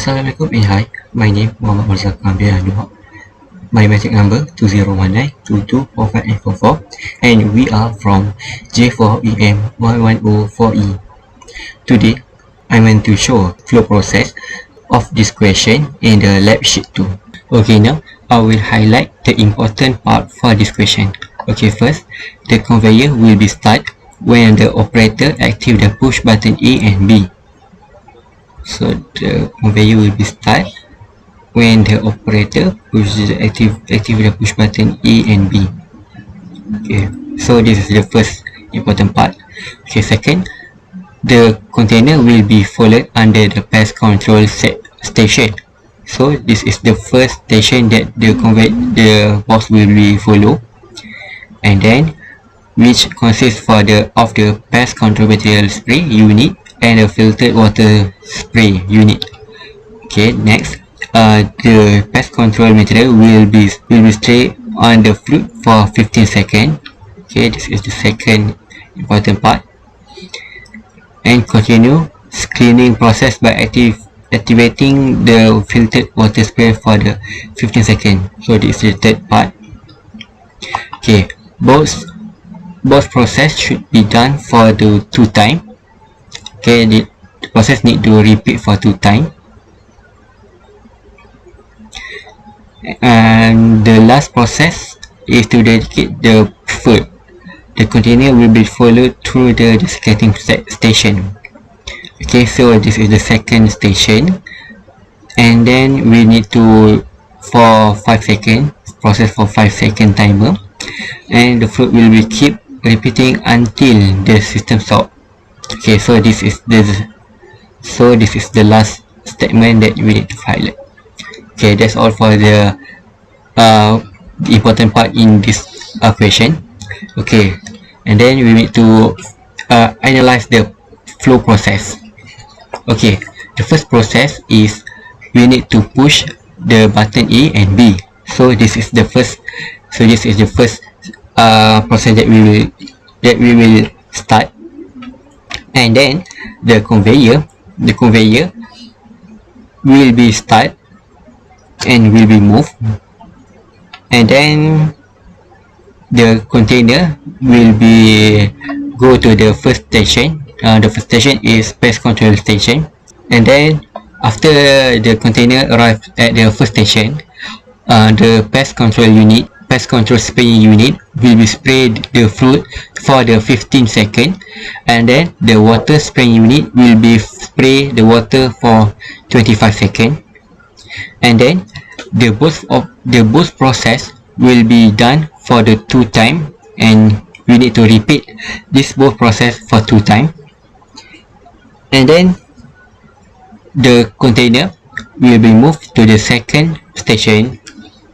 Assalamualaikum and hi, my name Muhammad Marzakam Bianua. My metric number 2019224544 and we are from J4EM1104E. Today, I'm going to show flow process of this question in the lab sheet 2. Okay, now I will highlight the important part for this question. Okay, first, the conveyor will be start when the operator active the push button A and B. So the conveyor will be start when the operator active the push button A and B. Okay, so this is the first important part. Okay, second, the container will be followed under the pest control station. So this is the first station that the box will be follow, and then which consists of the pest control material spray unit and a filtered water spray unit. Okay, next, the pest control material will be sprayed on the fruit for 15 seconds. Okay, this is the second important part. And continue screening process by activating the filtered water spray for the 15 seconds. So this is the third part. Okay, both process should be done for the 2 times. Okay, the process need to repeat for 2 times. And the last process is to dedicate the food. The container will be followed through the desiccating station. Okay, so this is the second station, and then we need to for 5 seconds process for 5 second timer, and the fruit will be keep repeating until the system stop. Okay, so this is the last statement that we need to highlight. Okay, that's all for the important part in this question. Okay, and then we need to analyze the flow process. Okay, the first process is we need to push the button A and B. So this is the first process that we will start. And then the conveyor will be start and will be moved, and then the container will be go to the first station. The first station is pest control station, and then after the container arrives at the first station, the pest control spraying unit will be sprayed the fruit for the 15 seconds, and then the water spraying unit will be spray the water for 25 seconds, and then the both process will be done for the 2 times, and we need to repeat this both process for 2 times. And then the container will be moved to the second station,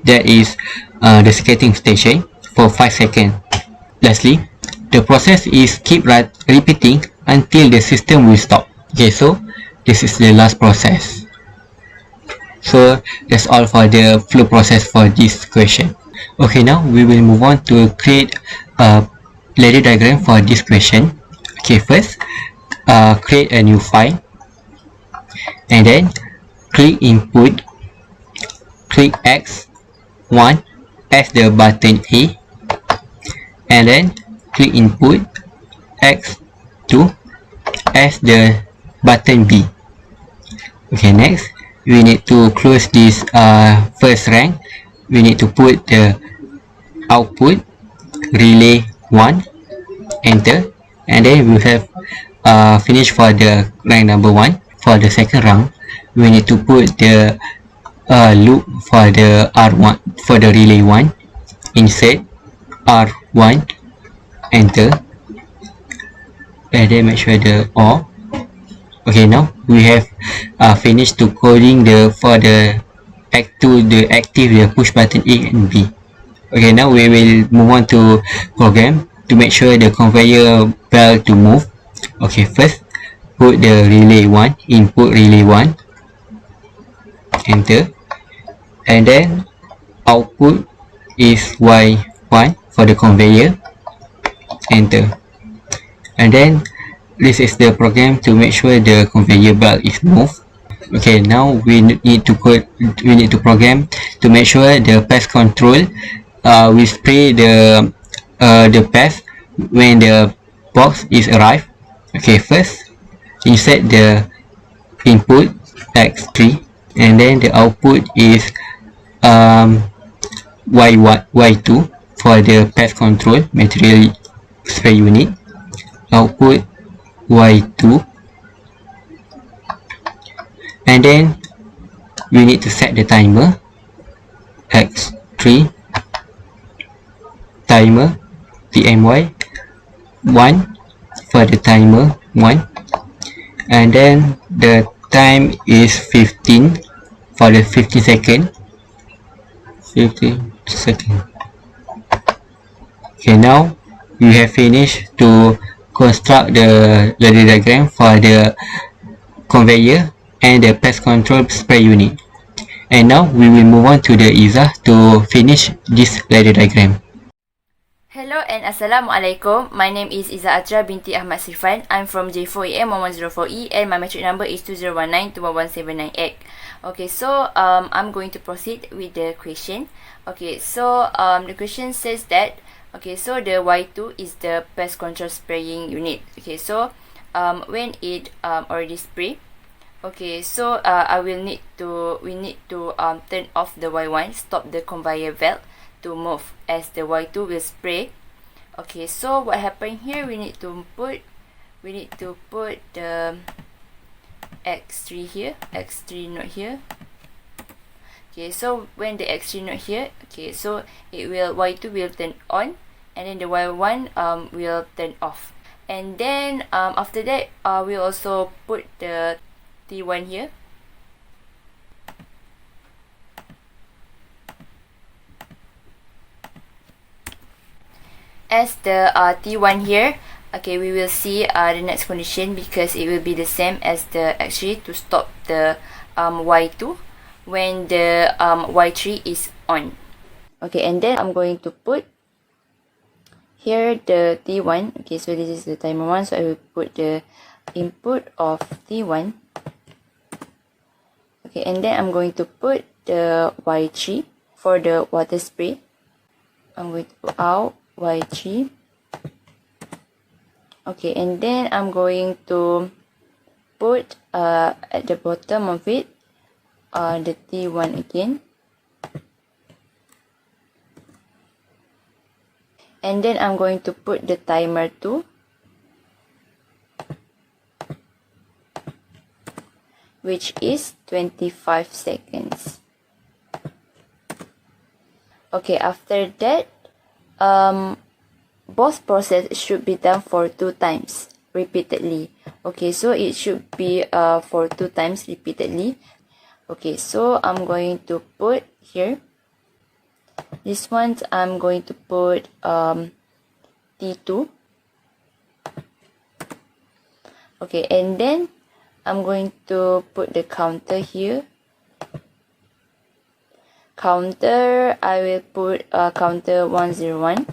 that is the desiccating station, for 5 seconds. Lastly, the process is keep repeating until the system will stop. Okay, so this is the last process. So that's all for the flow process for this question. Okay, now we will move on to create a ladder diagram for this question. Okay, first create a new file, and then click input, click X1 as the button A, and then click input X2 as the button B. Okay, next we need to close this first rank. We need to put the output relay 1, enter, and then we have finished for the rank number 1. For the second round, we need to put the loop for the R1 for the relay 1, insert R1, enter, and then make sure the OR. Okay, now we have finished to coding for the active the push button A and B. Okay, now we will move on to program to make sure the conveyor belt to move. Okay, first put the relay 1, input relay 1, enter, and then output is Y1 for the conveyor, enter, and then this is the program to make sure the conveyor belt is moved. Okay, now need to program to make sure the pest control we spray the pest when the box is arrived. Okay, first insert the input x3 and then the output is um, y2 for the pest control material spray unit. Output y2, and then we need to set the timer x3 timer tmy 1 for the timer 1, and then the time is 15 for the 50 second. Okay, now we have finished to construct the ladder diagram for the conveyor and the pest control spray unit. And now we will move on to the Izzah to finish this ladder diagram. Hello and Assalamualaikum. My name is Izzah binti Ahmad Sifan. I'm from J4EM 1104E and my metric number is 2019211798. Okay, so I'm going to proceed with the question. Okay, so the question says that so the Y2 is the pest control spraying unit. Okay, so when it already spray, okay, so we need to turn off the Y1, stop the conveyor belt to move as the Y2 will spray. Okay, so what happened here, we need to put the x3 here, x3 not here. Okay, so when the x3 not here, okay, so Y2 will turn on and then the Y1 will turn off. And then after that we also put the T1 here. As the T1 here, okay, we will see the next condition because it will be the same as the X3 to stop the Y2 when the Y3 is on. Okay, and then I'm going to put here the T1. Okay, so this is the timer 1, so I will put the input of T1. Okay, and then I'm going to put the Y3 for the water spray. I'm going to put out Y3. Okay, and then I'm going to put at the bottom of it the T1 again. And then I'm going to put the timer 2. Which is 25 seconds. Okay, after that, both process should be done for 2 times repeatedly. Okay, so it should be for 2 times repeatedly. Okay, so I'm going to put here. This one I'm going to put T2. Okay, and then I'm going to put the counter here. Counter, I will put counter 101.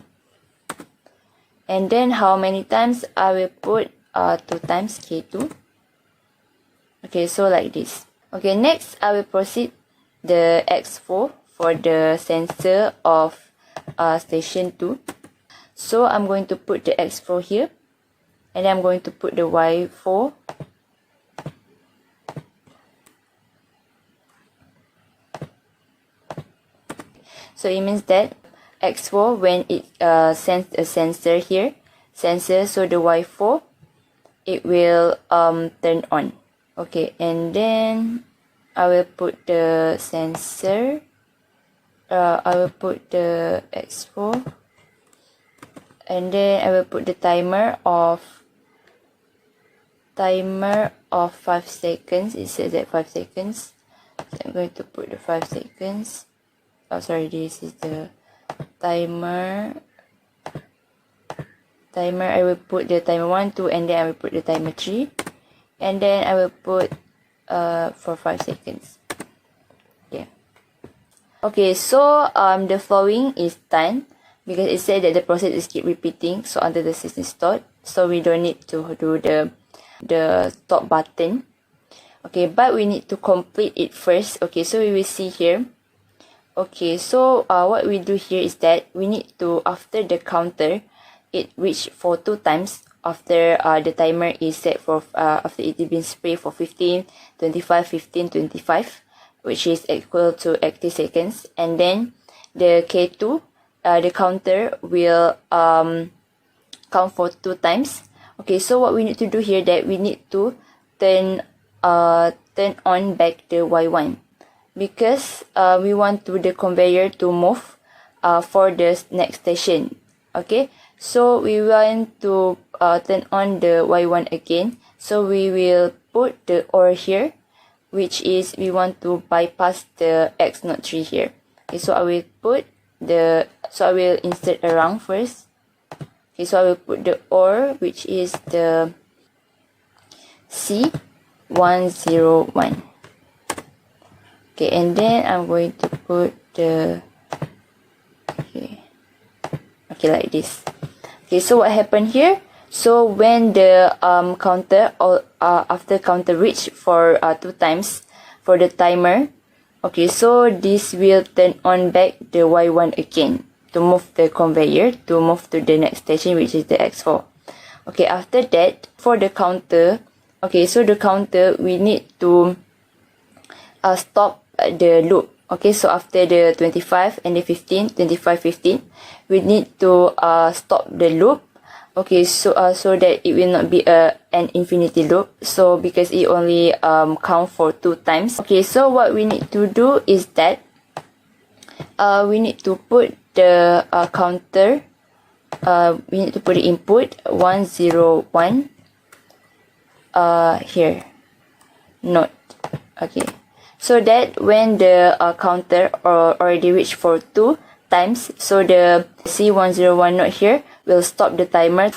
And then how many times I will put 2 times K2. Okay, so like this. Okay, next I will proceed the X4 for the sensor of station 2. So I'm going to put the X4 here. And then I'm going to put the Y4. So it means that X4, when it sends a sensor here, so the Y4, it will turn on. Okay, and then I will put the sensor. I will put the X4, and then I will put the timer of 5 seconds. It says that 5 seconds. So I'm going to put the 5 seconds. Oh, sorry, this is the timer. I will put the timer 1, 2, and then I will put the timer 3, and then I will put for 5 seconds. Okay, so the following is done because it said that the process is keep repeating. So under the system stop, so we don't need to do the stop button. Okay, but we need to complete it first. Okay, so we will see here. Okay, so what we do here is that we need to, after the counter it reach for 2 times, after the timer is set for after it has been sprayed for 15, 25, 15, 25, which is equal to 80 seconds, and then the K2, the counter will count for 2 times. Okay, so what we need to do here, that we need to turn on back the Y1, because we want the conveyor to move for the next station. Okay, so we want to turn on the Y1 again, so we will put the OR here, which is we want to bypass the X03 here. Okay, so I will insert a round first. Okay, so I will put the OR, which is the C101. Okay, and then I'm going to put the okay like this. Okay, so what happened here? So when the counter or after counter reach for 2 times for the timer, okay, so this will turn on back the Y1 again to move the conveyor to move to the next station, which is the X4. Okay, after that, for the counter, okay, so the counter we need to stop the loop. Okay, so after the 25 and the 15, 25, 15, we need to stop the loop. Okay, so that it will not be an infinity loop, so because it only count for 2 times. Okay, so what we need to do is that we need to put the counter, we need to put the input 101 here, note. Okay, so that when the counter already reached for 2 times, so the C101 note here will stop the timer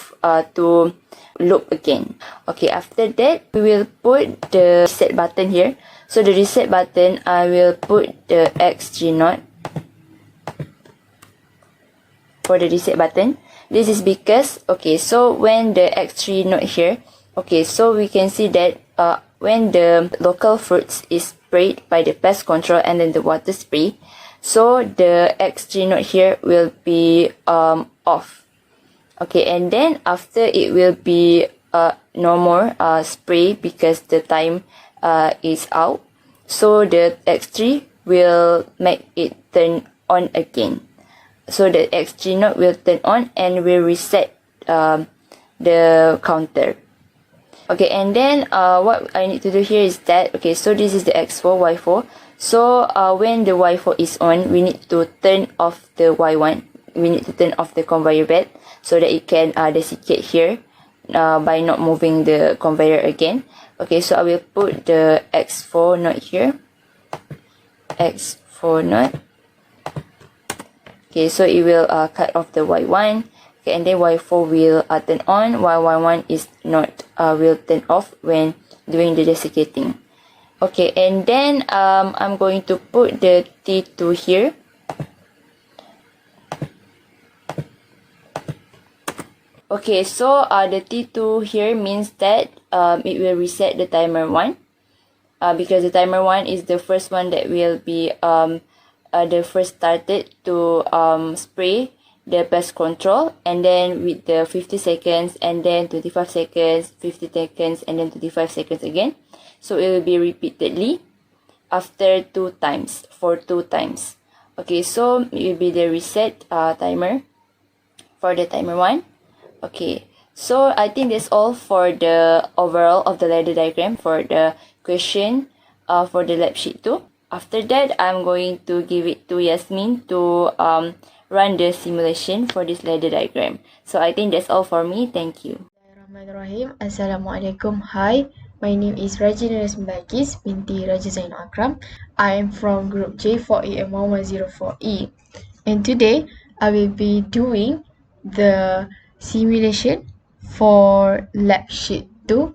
to loop again. Okay, after that we will put the reset button here. So the reset button, I will put the X3 note for the reset button. This is because, okay, so when the X3 note here, okay, so we can see that when the local fruits is sprayed by the pest control and then the water spray, so the X3 note here will be off. Okay, and then after it will be no more spray because the time is out, so the X3 will make it turn on again. So the X3 note will turn on and will reset the counter. Okay, and then what I need to do here is that, okay, so this is the X4, Y4. So when the Y4 is on, we need to turn off the Y1. We need to turn off the conveyor belt so that it can desiccate here by not moving the conveyor again. Okay, so I will put the X4 node here. X4 node. Okay, so it will cut off the Y1. Okay, and then Y4 will turn on, while Y1 is not will turn off when doing the desiccating. Okay, and then I'm going to put the T2 here. Okay, so the T2 here means that it will reset the timer 1, because the timer 1 is the first one that will be the first started to spray the pest control, and then with the 50 seconds and then 25 seconds, 50 seconds and then 25 seconds again. So it will be repeatedly after 2 times, for 2 times. Okay, so it will be the reset timer for the timer 1. Okay, so I think that's all for the overall of the ladder diagram for the question for the lab sheet 2. After that, I'm going to give it to Yasmin to run the simulation for this ladder diagram. So I think that's all for me. Thank you. Bismillahirrahmanirrahim. Assalamualaikum. Hi, my name is Rajina Rasmilakis binti Raja Zainal Akram. I am from group J4AM104E, and today I will be doing the simulation for lab sheet 2.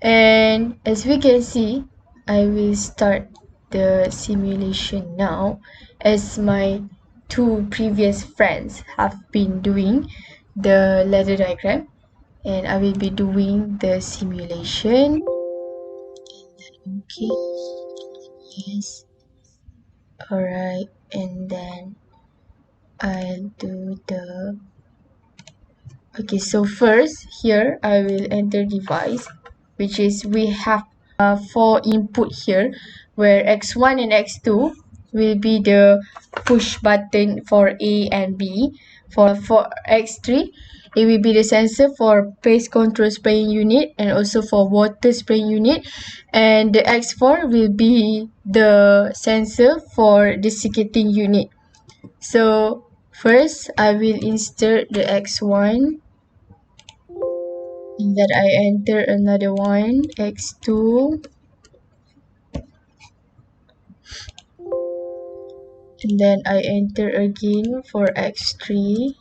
And as we can see, I will start the simulation now, as my 2 previous friends have been doing the ladder diagram, and I will be doing the simulation. Okay, yes. Alright, and then I'll do the okay. So first here I will enter device, which is we have four input here, where x1 and x2 will be the push button for A and B. For x3, it will be the sensor for paste control spraying unit and also for water spraying unit, and the x4 will be the sensor for desiccating unit. So first I will insert the x1, and then I enter another one, x2, and then I enter again for x3,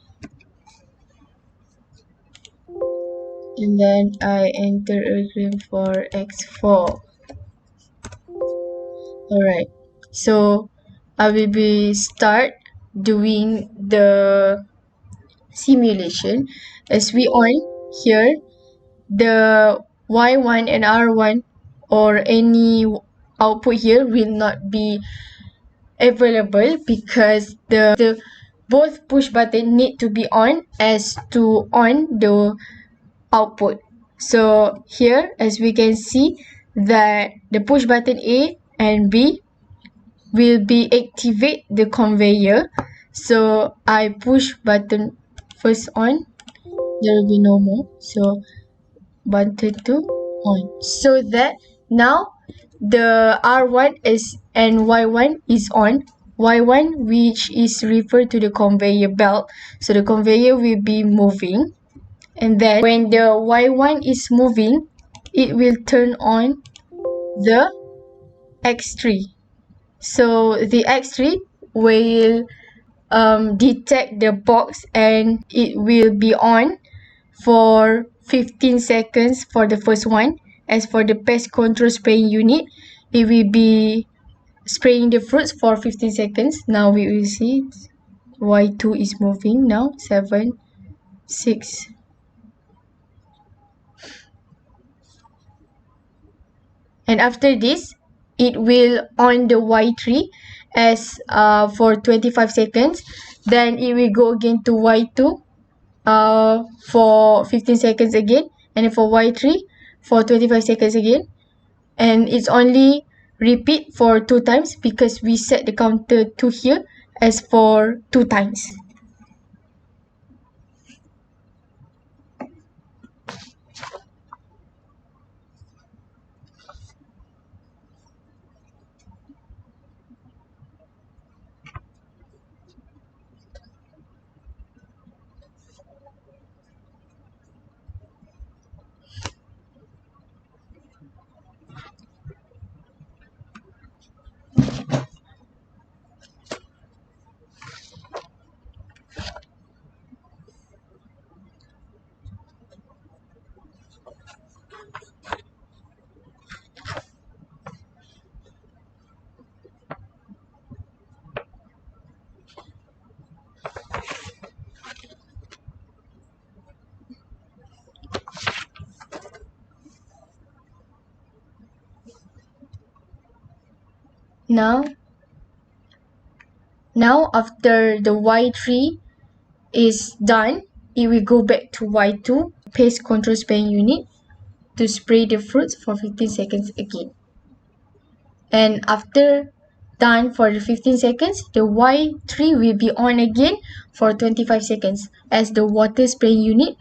and then I enter again for x4. Alright, so I will be start doing the simulation. As we on here, the y1 and r1 or any output here will not be available because the both push button need to be on as to on the output. So here, as we can see, that the push button A and B will be activate the conveyor. So I push button first on, there will be no more. So button to on, so that now the R1 is and Y1 is on. Y1, which is referred to the conveyor belt, so the conveyor will be moving, and then when the Y1 is moving, it will turn on the X3. So the X3 will detect the box and it will be on for 15 seconds for the first one. As for the pest control spraying unit, it will be spraying the fruits for 15 seconds. Now we will see Y2 is moving now. 7, 6. And after this, it will on the Y3 as for 25 seconds. Then it will go again to Y2 for 15 seconds again, and then for Y3 for 25 seconds again. And it's only repeat for 2 times because we set the counter to here as for 2 times. Now after the Y3 is done, it will go back to Y2 pest control spraying unit to spray the fruits for 15 seconds again. And after done for the 15 seconds, the Y3 will be on again for 25 seconds as the water spraying unit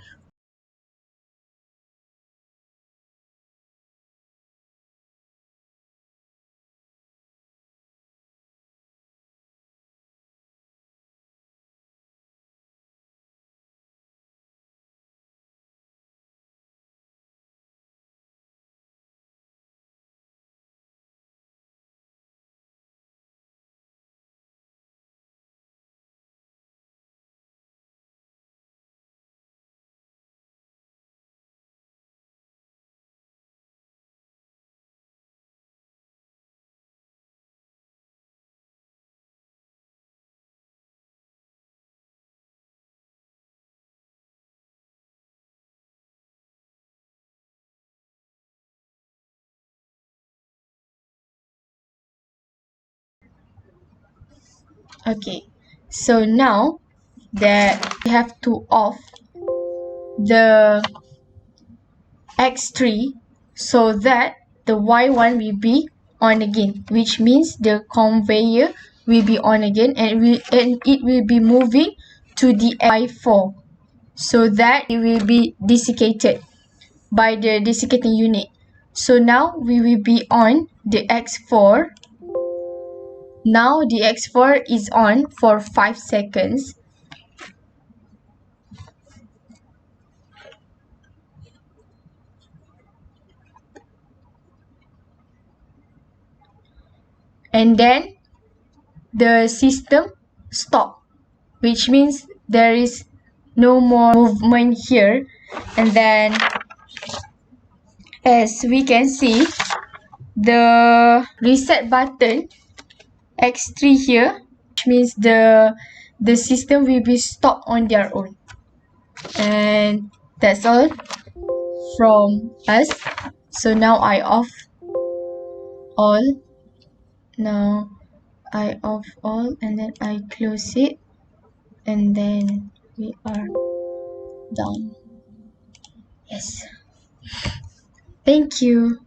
Okay, so now that we have to off the X3 so that the Y1 will be on again, which means the conveyor will be on again, and it will be moving to the Y4 so that it will be desiccated by the desiccating unit. So now we will be on the X4. Now the X4 is on for 5 seconds. And then the system stop, which means there is no more movement here. And then as we can see, the reset button X3 here, which means the system will be stopped on their own. And that's all from us. So now I off all. Now I off all, and then I close it, and then we are done. Yes. Thank you.